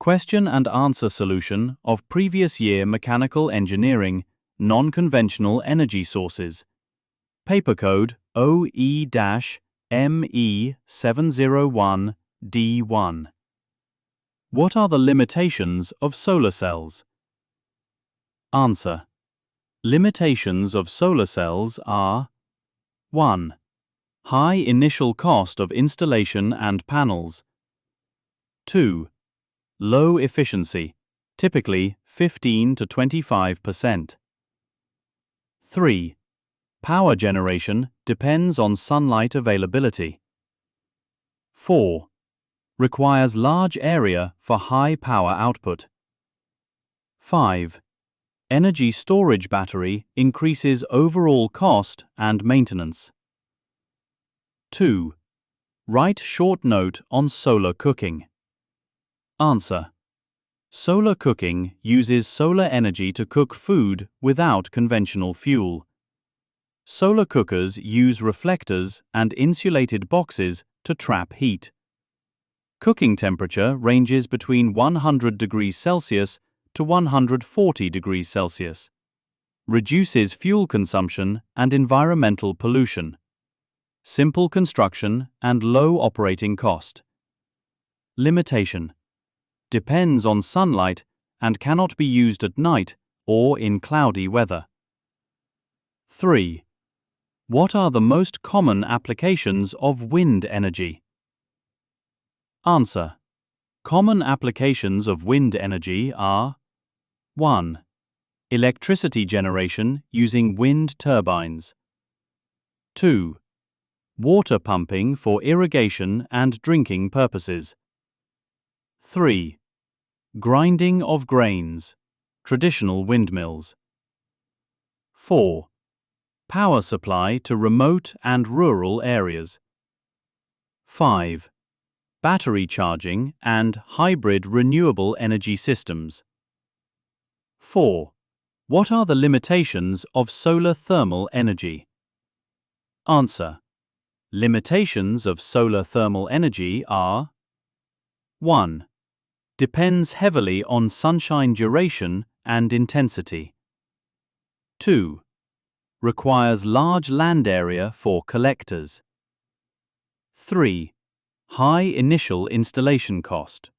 Question and answer solution of previous year mechanical engineering, non-conventional energy sources. Paper code OE-ME701D1. What are the limitations of solar cells? Answer. Limitations of solar cells are 1. High initial cost of installation and panels. 2. Low efficiency, typically 15 to 25%. 3. Power generation depends on sunlight availability. 4. Requires large area for high power output. 5. Energy storage battery increases overall cost and maintenance. 2. Write short note on solar cooking. Answer. Solar cooking uses solar energy to cook food without conventional fuel. Solar cookers use reflectors and insulated boxes to trap heat. Cooking temperature ranges between 100 degrees Celsius to 140 degrees Celsius. Reduces fuel consumption and environmental pollution. Simple construction and low operating cost. Limitation. Depends on sunlight and cannot be used at night or in cloudy weather. 3. What are the most common applications of wind energy? Answer. Common applications of wind energy are 1. Electricity generation using wind turbines. 2. Water pumping for irrigation and drinking purposes. 3. Grinding of grains, traditional windmills. 4. Power supply to remote and rural areas. 5. Battery charging and hybrid renewable energy systems. 4. What are the limitations of solar thermal energy? Answer. Limitations of solar thermal energy are 1. Depends heavily on sunshine duration and intensity. 2. Requires large land area for collectors. 3. High initial installation cost.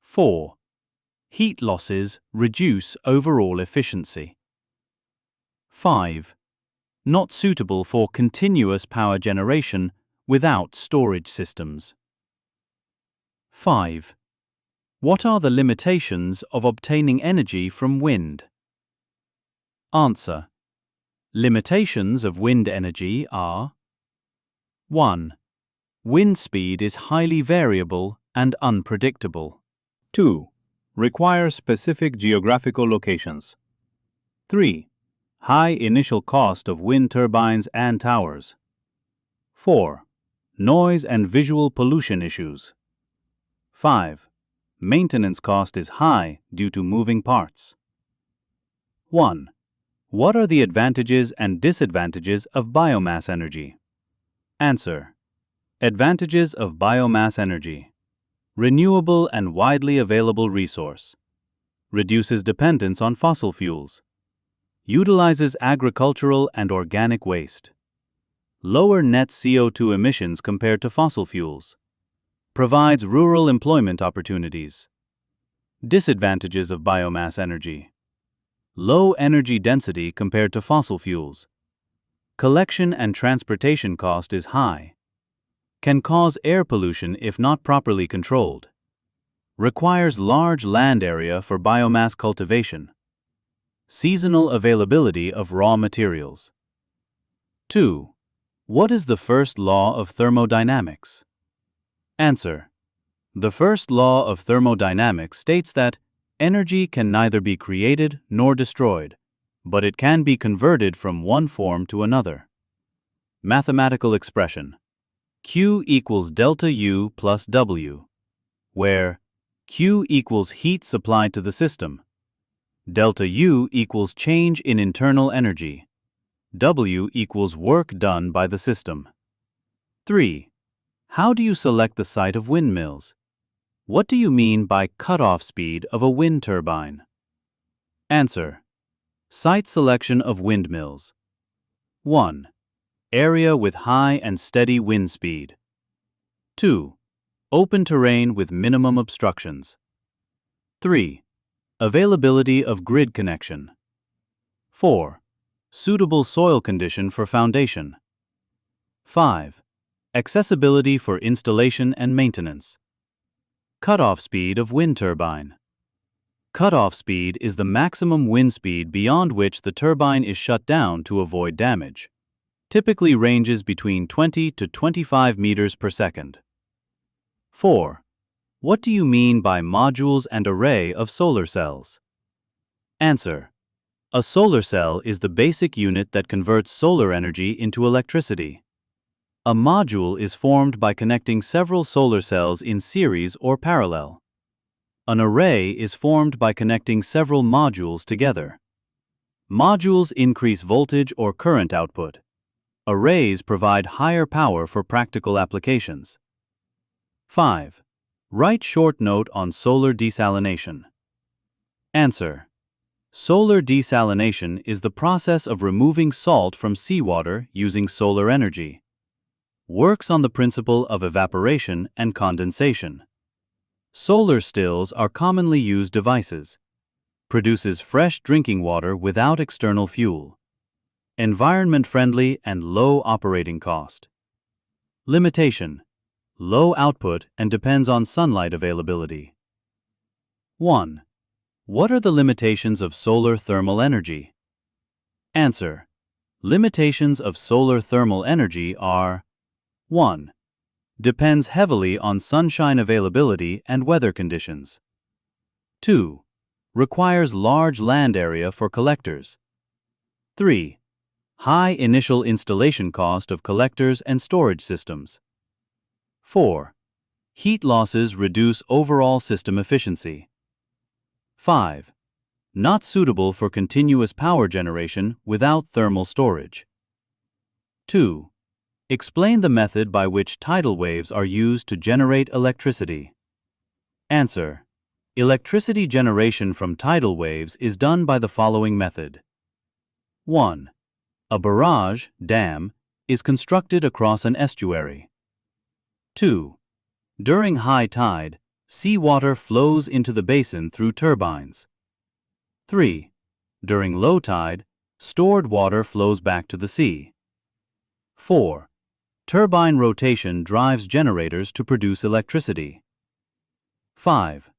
4. Heat losses reduce overall efficiency. 5. Not suitable for continuous power generation without storage systems. 5. What are the limitations of obtaining energy from wind? Answer. Limitations of wind energy are 1. Wind speed is highly variable and unpredictable. 2. Requires specific geographical locations. 3. High initial cost of wind turbines and towers. 4. Noise and visual pollution issues. 5. Maintenance cost is high due to moving parts. 1. What are the advantages and disadvantages of biomass energy? Answer. Advantages of biomass energy. Renewable and widely available resource. Reduces dependence on fossil fuels. Utilizes agricultural and organic waste. Lower net CO2 emissions compared to fossil fuels. Provides rural employment opportunities. Disadvantages of biomass energy. Low energy density compared to fossil fuels. Collection and transportation cost is high. Can cause air pollution if not properly controlled. Requires large land area for biomass cultivation. Seasonal availability of raw materials. 2. What is the first law of thermodynamics? Answer. The first law of thermodynamics states that energy can neither be created nor destroyed, but it can be converted from one form to another. Mathematical expression. Q equals delta U plus W, where Q equals heat supplied to the system. Delta U equals change in internal energy. W equals work done by the system. 3. How do you select the site of windmills? What do you mean by cutoff speed of a wind turbine? Answer. Site selection of windmills. 1. Area with high and steady wind speed. 2. Open terrain with minimum obstructions. 3. Availability of grid connection. 4. Suitable soil condition for foundation. 5. Accessibility for installation and maintenance. Cutoff speed of wind turbine. Cutoff speed is the maximum wind speed beyond which the turbine is shut down to avoid damage. Typically ranges between 20 to 25 meters per second. 4. What do you mean by modules and array of solar cells? Answer. A solar cell is the basic unit that converts solar energy into electricity. A module is formed by connecting several solar cells in series or parallel. An array is formed by connecting several modules together. Modules increase voltage or current output. Arrays provide higher power for practical applications. 5. Write short note on solar desalination. Answer. Solar desalination is the process of removing salt from seawater using solar energy. Works on the principle of evaporation and condensation. Solar stills are commonly used devices. Produces fresh drinking water without external fuel. Environment-friendly and low operating cost. Limitation. Low output and depends on sunlight availability. 1. What are the limitations of solar thermal energy? Answer. Limitations of solar thermal energy are: 1. Depends heavily on sunshine availability and weather conditions. 2. Requires large land area for collectors. 3. High initial installation cost of collectors and storage systems. 4. Heat losses reduce overall system efficiency. 5. Not suitable for continuous power generation without thermal storage. 2. Explain the method by which tidal waves are used to generate electricity. Answer. Electricity generation from tidal waves is done by the following method. 1. A barrage, dam, is constructed across an estuary. 2. During high tide, seawater flows into the basin through turbines. 3. During low tide, stored water flows back to the sea. 4. Turbine rotation drives generators to produce electricity. 5.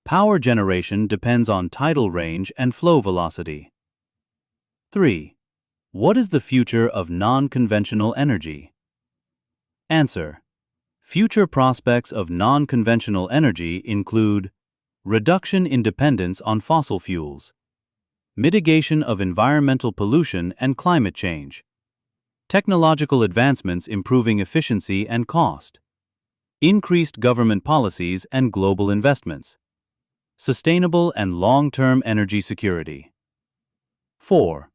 Power generation depends on tidal range and flow velocity. 3. What is the future of non-conventional energy? Answer. Future prospects of non-conventional energy include reduction in dependence on fossil fuels, mitigation of environmental pollution and climate change, technological advancements improving efficiency and cost, increased government policies and global investments, sustainable and long-term energy security. 4.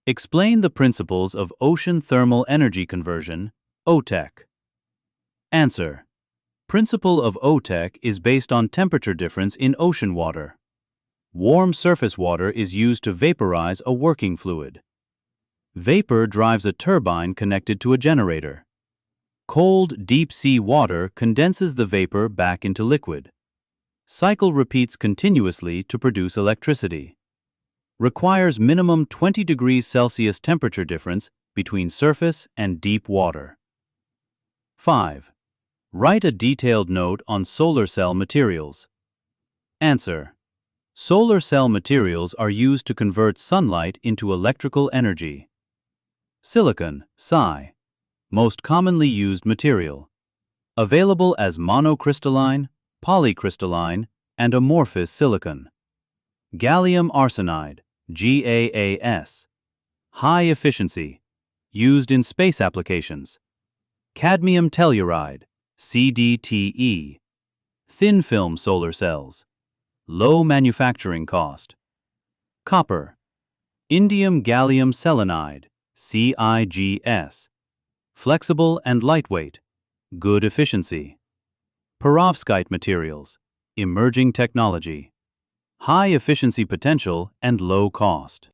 Explain the principles of ocean thermal energy conversion, O.T.E.C. Answer. Principle of O.T.E.C. is based on temperature difference in ocean water. Warm surface water is used to vaporize a working fluid. Vapor drives a turbine connected to a generator. Cold, deep-sea water condenses the vapor back into liquid. Cycle repeats continuously to produce electricity. Requires minimum 20 degrees Celsius temperature difference between surface and deep water. 5. Write a detailed note on solar cell materials. Answer. Solar cell materials are used to convert sunlight into electrical energy. Silicon, Si. Most commonly used material. Available as monocrystalline, polycrystalline, and amorphous silicon. Gallium arsenide, GaAs. High efficiency. Used in space applications. Cadmium telluride, CdTe. Thin film solar cells. Low manufacturing cost. Copper. Indium gallium selenide, CIGS. Flexible and lightweight. Good efficiency. Perovskite materials. Emerging technology. High efficiency potential and low cost.